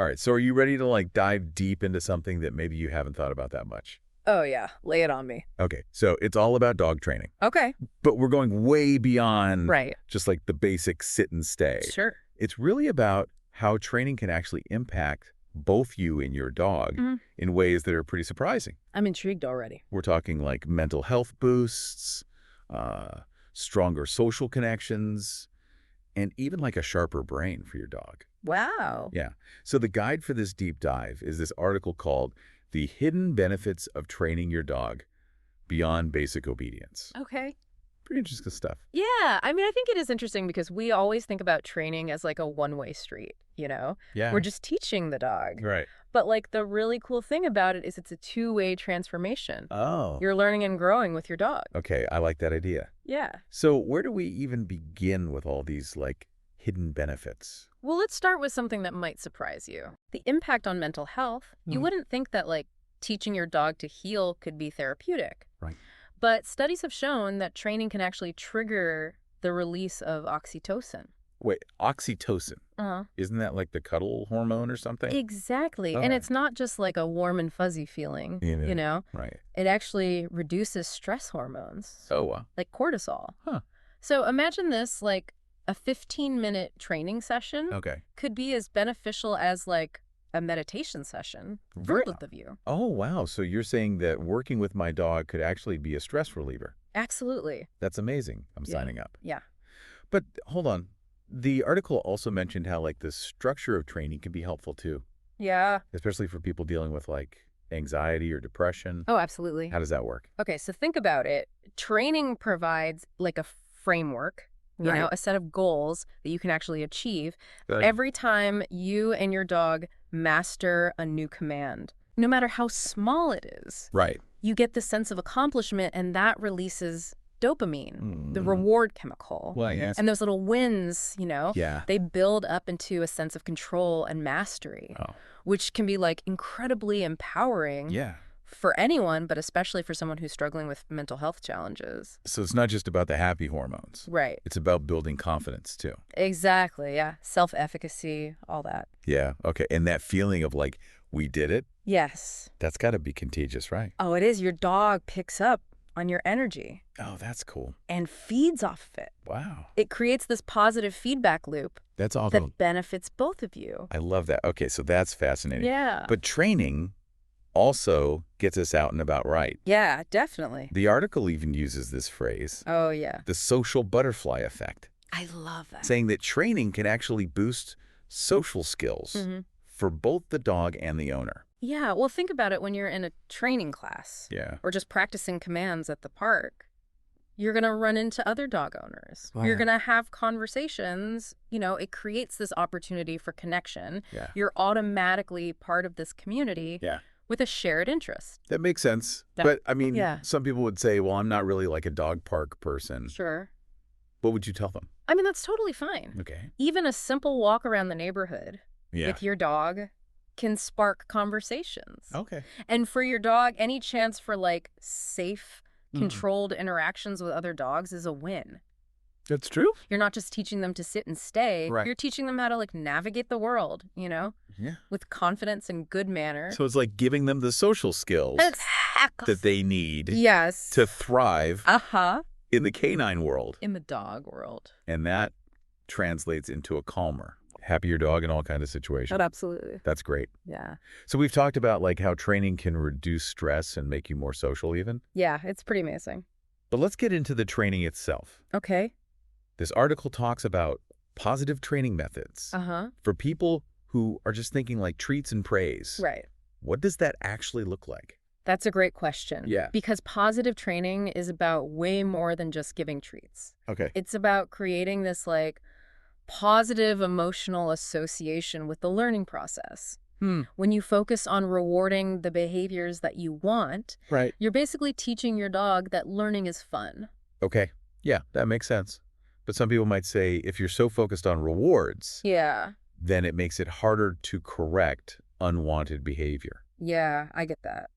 All right, so are you ready to like dive deep into something that maybe you haven't thought about that much? Oh, yeah. Lay it on me. Okay, so it's all about dog training, Okay. but we're going way beyond Right. just like the basic sit and stay. Sure. It's really about how training can actually impact both you and your dog in ways that are pretty surprising. I'm intrigued already. We're talking like mental health boosts, stronger social connections, and even like a sharper brain for your dog. Wow. Yeah. So the guide for this deep dive is this article called The Hidden Benefits of Training Your Dog Beyond Basic Obedience. Okay. Pretty interesting stuff. Yeah. I mean, I think it is interesting because we always think about training as like a one-way street, you know? Yeah. We're just teaching the dog. Right. But like the really cool thing about it is it's a two-way transformation. Oh. You're learning and growing with your dog. Okay, I like that idea. Yeah. So where do we even begin with all these like hidden benefits? Well, let's start with something that might surprise you. The impact on mental health. You wouldn't think that like teaching your dog to heel could be therapeutic. Right. But studies have shown that training can actually trigger the release of oxytocin. Wait, oxytocin. Uh-huh. Isn't that like the cuddle hormone or something? Exactly. And Okay. it's not just like a warm and fuzzy feeling, Yeah. you know? Right. It actually reduces stress hormones, Oh, wow. like cortisol. Huh. So imagine this, like a 15-minute training session Okay. could be as beneficial as like a meditation session for Re- both of you. Oh, wow. So you're saying that working with my dog could actually be a stress reliever. Absolutely. That's amazing. I'm Yeah. signing up. Yeah. But hold on. The article also mentioned how like the structure of training can be helpful too, Yeah. especially for people dealing with like anxiety or depression. Oh, absolutely. How does that work? Okay, so think about it. Training provides like a framework, you know, Right. a set of goals that you can actually achieve Good. every time you and your dog master a new command. No matter how small it is, Right. you get the sense of accomplishment, and that releases dopamine, the Mm. reward chemical. Well, yes. And those little wins, you know, Yeah. they build up into a sense of control and mastery, Oh. which can be like incredibly empowering Yeah. for anyone, but especially for someone who's struggling with mental health challenges. So it's not just about the happy hormones. Right. It's about building confidence too. Exactly. Yeah. Self-efficacy, all that. Yeah. Okay. And that feeling of like, we did it, Yes. that's got to be contagious, right? Oh, it is. Your dog picks up on your energy Oh, that's cool. and feeds off of it. Wow. It creates this positive feedback loop That's awesome. that benefits both of you. I love that. Okay. So that's fascinating. Yeah. But training also gets us out and about right. Yeah, definitely. The article even uses this phrase, Oh, yeah. the social butterfly effect, I love that. saying that training can actually boost social skills for both the dog and the owner. Yeah. Well, think about it when you're in a training class Yeah. or just practicing commands at the park. You're going to run into other dog owners. Oh, You're yeah. going to have conversations. You know, it creates this opportunity for connection. Yeah. You're automatically part of this community Yeah. with a shared interest. That makes sense. That- But I mean, yeah. some people would say, well, I'm not really like a dog park person. Sure. What would you tell them? I mean, that's totally fine. Okay. Even a simple walk around the neighborhood Yeah. with your dog can spark conversations. Okay. And for your dog, any chance for like safe, Mhm. controlled interactions with other dogs is a win. That's true. You're not just teaching them to sit and stay. Right. You're teaching them how to like navigate the world, you know, Yeah. with confidence and good manner. So it's like giving them the social skills Exactly. that they need Yes. to thrive Uh-huh. in the canine world. In the dog world. And that translates into a calmer, happier dog in all kinds of situations. Absolutely. That's great. Yeah. So we've talked about like how training can reduce stress and make you more social even. Yeah, it's pretty amazing. But let's get into the training itself. Okay. This article talks about positive training methods Uh-huh. for people who are just thinking like treats and praise. Right. What does that actually look like? That's a great question. Yeah. Because positive training is about way more than just giving treats. Okay. It's about creating this like positive emotional association with the learning process. When you focus on rewarding the behaviors that you want, Right. you're basically teaching your dog that learning is fun. Okay. Yeah, that makes sense. But some people might say if you're so focused on rewards, Yeah. then it makes it harder to correct unwanted behavior. Yeah, I get that.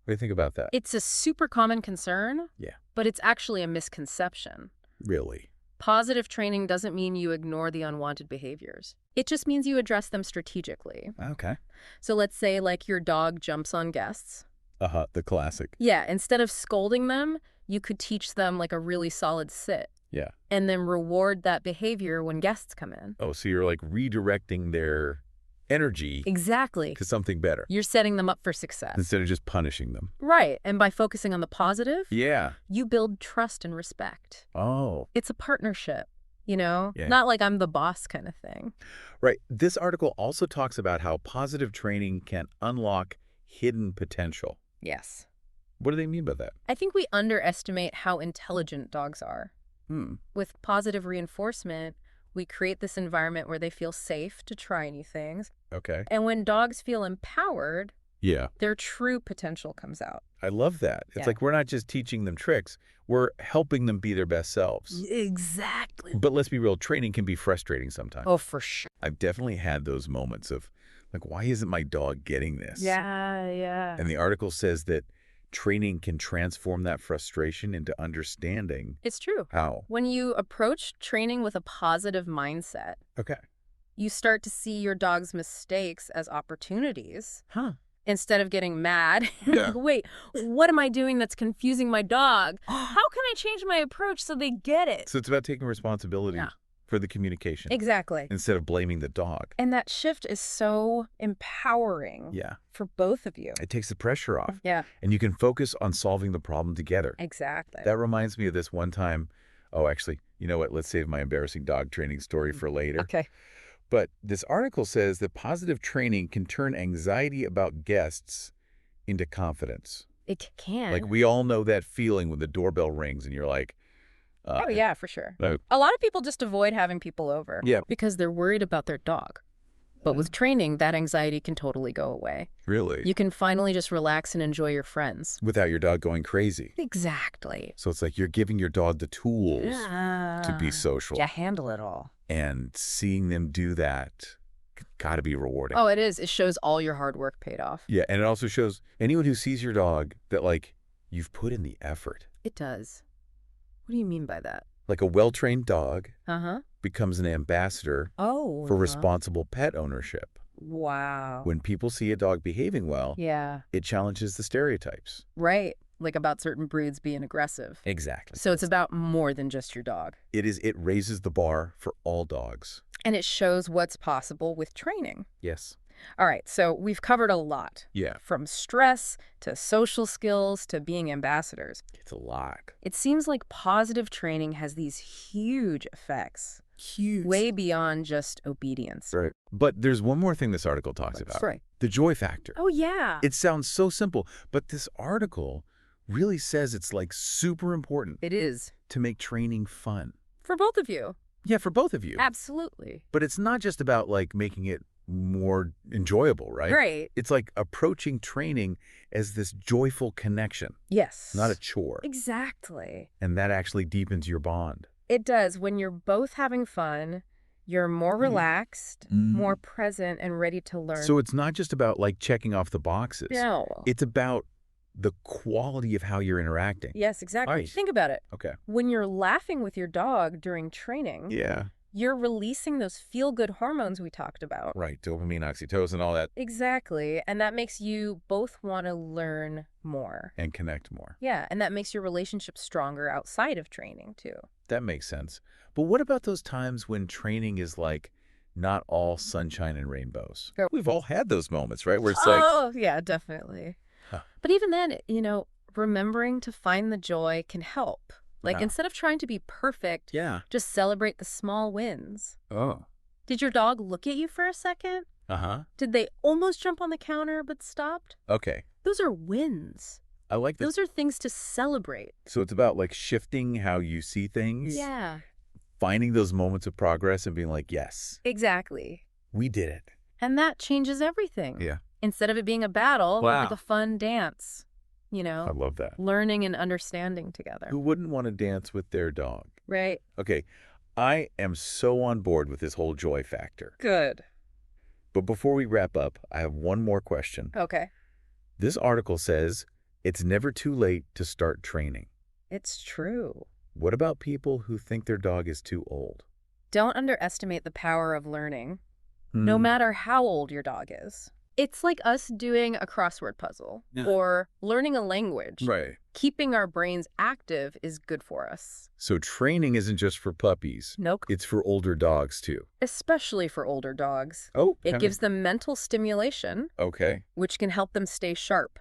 What do you think about that? It's a super common concern. Yeah. But it's actually a misconception. Really? Positive training doesn't mean you ignore the unwanted behaviors. It just means you address them strategically. Okay. So let's say like your dog jumps on guests. Uh-huh, the classic. Yeah, instead of scolding them, you could teach them like a really solid sit Yeah. and then reward that behavior when guests come in. Oh, so you're like redirecting their energy Exactly. to something better You're setting them up for success. instead of just punishing them. Right, and by focusing on the positive, Yeah. you build trust and respect. Oh, It's a partnership, you know? Yeah. Not like I'm the boss kind of thing. right. This article also talks about how positive training can unlock hidden potential. Yes. What do they mean by that? I think we underestimate how intelligent dogs are. With positive reinforcement, we create this environment where they feel safe to try new things. Okay. And when dogs feel empowered, Yeah. their true potential comes out. I love that. It's Yeah. like we're not just teaching them tricks, we're helping them be their best selves. Exactly. But let's be real, training can be frustrating sometimes. Oh, for sure. I've definitely had those moments of, like, why isn't my dog getting this? Yeah. And the article says that training can transform that frustration into understanding. It's true. How? When you approach training with a positive mindset, Okay. you start to see your dog's mistakes as opportunities Huh. instead of getting mad. Yeah. Wait, what am I doing that's confusing my dog? How can I change my approach so they get it? So it's about taking responsibility Yeah. for the communication Exactly. instead of blaming the dog. And that shift is so empowering Yeah. for both of you. It takes the pressure off. Yeah, And you can focus on solving the problem together. exactly. That reminds me of this one time. Oh, actually, you know what? Let's save my embarrassing dog training story for later. Okay. But this article says that positive training can turn anxiety about guests into confidence. It can. Like, we all know that feeling when the doorbell rings and you're like, Oh, yeah, for sure. No. A lot of people just avoid having people over Yeah. because they're worried about their dog. But with training, that anxiety can totally go away. really? You can finally just relax and enjoy your friends. Without your dog going crazy. Exactly. So it's like you're giving your dog the tools to be social. Yeah, handle it all. And seeing them do that got to be rewarding. Oh, it is. It shows all your hard work paid off. Yeah, and it also shows anyone who sees your dog that, like, you've put in the effort. It does. What do you mean by that? Like, a well-trained dog Uh-huh. becomes an ambassador Oh. for responsible pet ownership. Wow. When people see a dog behaving well, Yeah. it challenges the stereotypes. Right. Like about certain breeds being aggressive. Exactly. So it's about more than just your dog. It raises the bar for all dogs. And it shows what's possible with training. Yes. All right, so we've covered a lot. Yeah. From stress to social skills to being ambassadors. It's a lot. It seems like positive training has these huge effects. Huge. Way beyond just obedience. Right. But there's one more thing this article talks about. That's right. The joy factor. Oh, yeah. It sounds so simple, but this article really says it's like super important It is. to make training fun. For both of you. Yeah, for both of you. Absolutely. But it's not just about like making it more enjoyable, right? Right. It's like approaching training as this joyful connection, Yes. not a chore. Exactly. And that actually deepens your bond. It does. When you're both having fun, you're more relaxed, more present, and ready to learn. So it's not just about like checking off the boxes. No. It's about the quality of how you're interacting. Yes, exactly. Right. Think about it. Okay. When you're laughing with your dog during training, Yeah. you're releasing those feel-good hormones we talked about. Right. Dopamine, oxytocin, all that. Exactly. And that makes you both want to learn more. And connect more. Yeah, and that makes your relationship stronger outside of training, too. That makes sense. But what about those times when training is like not all sunshine and rainbows? Sure. We've all had those moments, right? Where it's like, Oh, yeah, definitely. Huh. But even then, remembering to find the joy can help. Like, Yeah. instead of trying to be perfect, yeah. just celebrate the small wins. Oh. Did your dog look at you for a second? Uh-huh. Did they almost jump on the counter but stopped? Okay. Those are wins. I like this. Those are things to celebrate. So it's about like shifting how you see things. Yeah, Finding those moments of progress and being like, yes, exactly. we did it. And that changes everything. Yeah. Instead of it being a battle, Wow. like a fun dance, I love that. learning and understanding together. Who wouldn't want to dance with their dog? Right. Okay. I am so on board with this whole joy factor. Good. But before we wrap up, I have one more question. Okay. This article says it's never too late to start training. It's true. What about people who think their dog is too old? Don't underestimate the power of learning, no Hmm. matter how old your dog is. It's like us doing a crossword puzzle Yeah. or learning a language. Right. Keeping our brains active is good for us. So training isn't just for puppies. Nope. It's for older dogs, too. Especially for older dogs. Oh, It gives them mental stimulation, Okay. which can help them stay sharp.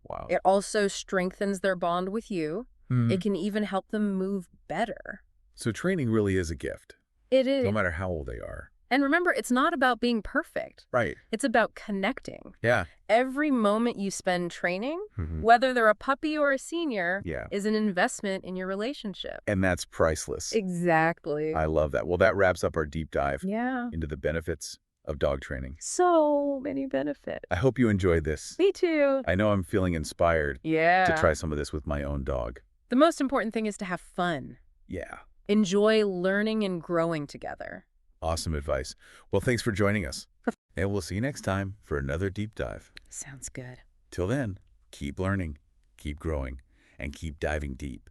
Wow. It also strengthens their bond with you. Hmm. It can even help them move better. So training really is a gift, It no is. matter how old they are. And remember, it's not about being perfect. Right. It's about connecting. Yeah. Every moment you spend training, Mhm. whether they're a puppy or a senior, Yeah. is an investment in your relationship. And that's priceless. Exactly. I love that. Well, that wraps up our deep dive Yeah. into the benefits of dog training. So many benefits. I hope you enjoyed this. Me too. I know I'm feeling inspired Yeah. to try some of this with my own dog. The most important thing is to have fun. Yeah. Enjoy learning and growing together. Awesome advice. Well, thanks for joining us. And we'll see you next time for another deep dive. Sounds good. Till then, keep learning, keep growing, and keep diving deep.